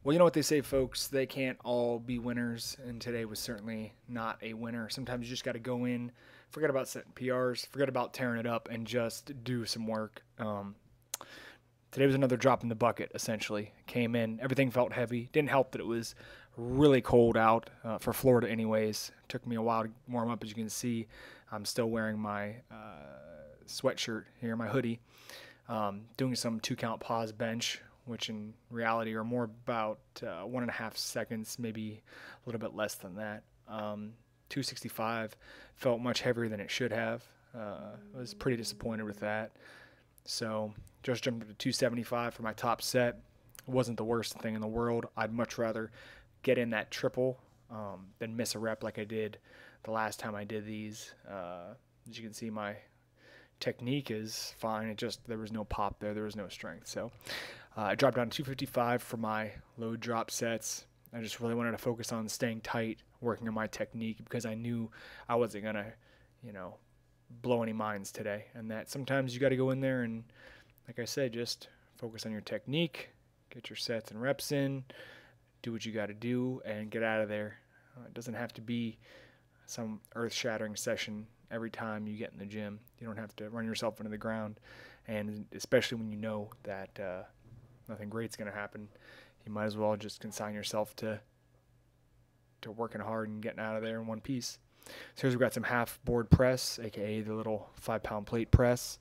Well, you know what they say, folks. They can't all be winners, and today was certainly not a winner. Sometimes you just got to go in, forget about setting PRs, forget about tearing it up, and just do some work. Today was another drop in the bucket, essentially. Came in, everything felt heavy. Didn't help that it was really cold out for Florida, anyways. Took me a while to warm up, as you can see. I'm still wearing my sweatshirt here, my hoodie. Doing some 2 count pause bench, which in reality are more about 1.5 seconds, maybe a little bit less than that. 265 felt much heavier than it should have. I was pretty disappointed with that. So just jumped up to 275 for my top set. It wasn't the worst thing in the world. I'd much rather get in that triple than miss a rep like I did the last time I did these. As you can see, my technique is fine. It just there was no pop there. There was no strength. So I dropped down to 255 for my low drop sets. I just really wanted to focus on staying tight, working on my technique because I knew I wasn't gonna, you know, blow any minds today. And that sometimes you got to go in there and, like I said, just focus on your technique, get your sets and reps in, do what you got to do, and get out of there. It doesn't have to be some earth-shattering session every time you get in the gym. You don't have to run yourself into the ground, and especially when you know that nothing great's going to happen, you might as well just consign yourself to working hard and getting out of there in one piece. So here's we've got some half board press, aka the little 5 pound plate press.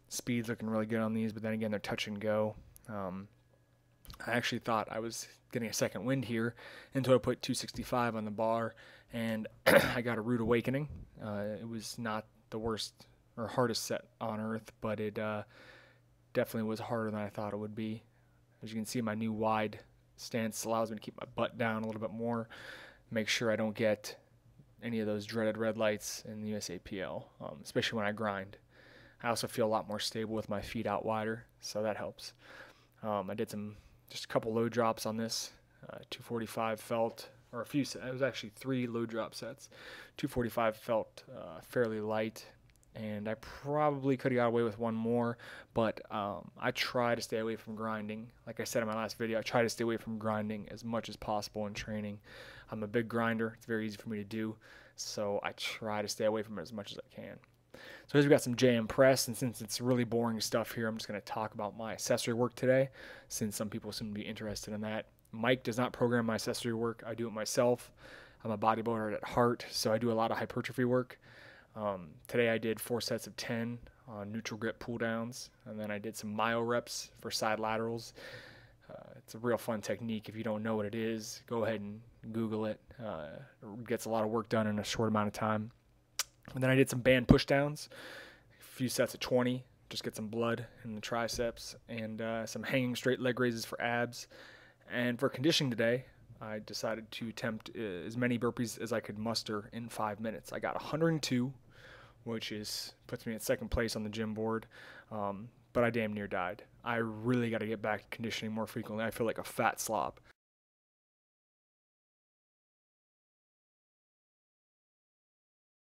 Speed's looking really good on these, but then again they're touch and go. I actually thought I was getting a second wind here until I put 265 on the bar, and I got a rude awakening. It was not the worst or hardest set on earth, but it definitely was harder than I thought it would be. As you can see, my new wide stance allows me to keep my butt down a little bit more, make sure I don't get any of those dreaded red lights in the USAPL, especially when I grind. I also feel a lot more stable with my feet out wider, so that helps. I did just a couple low drops on this. 245 felt, or a few, it was actually 3 low drop sets. 245 felt fairly light, and I probably could have got away with one more, but I try to stay away from grinding. Like I said in my last video, I try to stay away from grinding as much as possible in training. I'm a big grinder. It's very easy for me to do, so I try to stay away from it as much as I can. So here's we got some JM Press, and since it's really boring stuff here, I'm just going to talk about my accessory work today, since some people seem to be interested in that. Mike does not program my accessory work. I do it myself. I'm a bodybuilder at heart, so I do a lot of hypertrophy work. Today I did 4 sets of 10 on neutral grip pull downs, and then I did some myo reps for side laterals. It's a real fun technique. If you don't know what it is, go ahead and Google it. It gets a lot of work done in a short amount of time. And then I did some band push downs, a few sets of 20, just get some blood in the triceps, and some hanging straight leg raises for abs. And for conditioning today, I decided to attempt as many burpees as I could muster in 5 minutes. I got 102, which puts me at second place on the gym board, but I damn near died. I really got to get back to conditioning more frequently. I feel like a fat slob.